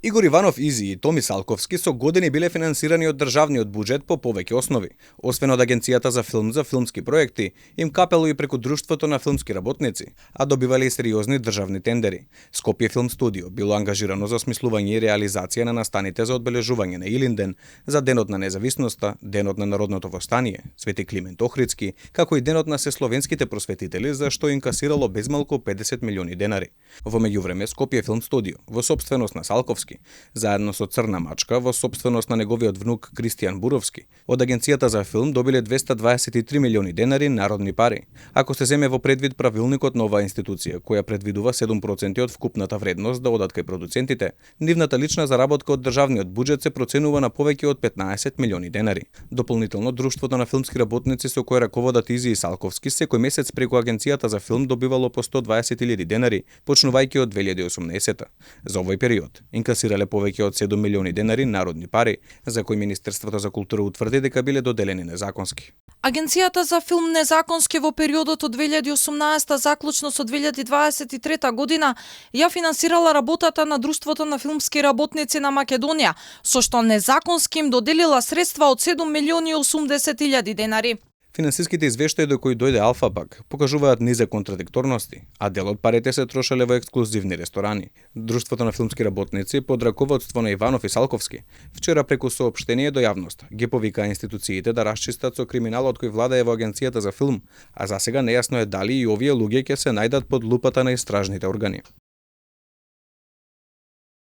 Игор Иванов Изи и Томи Салковски со години биле финансирани од државниот буџет по повеќе основи. Освен од Агенцијата за филмски проекти, им капело и преку Друштвото на филмски работници, а добивале и сериозни државни тендери. Скопје филм студио било ангажирано за осмислување и реализација на настаните за одбележување на Илинден, за Денот на независноста, Денот на народното востание, Свети Климент Охридски, како и Денот на сесловенските просветители, за што инкасирало безмалку 50 милиони денари. Во меѓувреме, Скопје филм студио, во сопственост на Салковски, заедно со Црна мачка, во сопственост на неговиот внук Кристијан Буровски, од Агенцијата за филм добиле 223 милиони денари народни пари. Ако се земе во предвид правилникот на оваа институција, која предвидува 7% од вкупната вредност да одат кај продуцентите, нивната лична заработка од државниот буџет се проценува на повеќе од 15 милиони денари. Дополнително, Друштвото на филмски работници со кој раководат Изи и Салковски секој месец преку Агенцијата за филм добивало по 120.000 денари, почнувајќи од 2018. За овој период инкасирале повеќе од 7 милиони денари народни пари, за кои Министерството за култура утврди дека биле доделени незаконски. Агенцијата за филм незаконски во периодот од 2018 заклучно со 2023 година ја финансирала работата на Друштвото на филмски работници на Македонија, со што незаконски им доделила средства од 7 милиони 80.000 денари. Финансиските извештаи до кои дојде Алфа пак покажуваат низа контрадикторности, а дел од парите се трошеле во ексклузивни ресторани. Друштвото на филмски работници под раководство на Иванов и Салковски вчера преку соопштение до јавноста ги повикаа институциите да расчистат со криминалот кој владее во Агенцијата за филм, а засега нејасно е дали и овие луѓе ќе се најдат под лупата на истражните органи.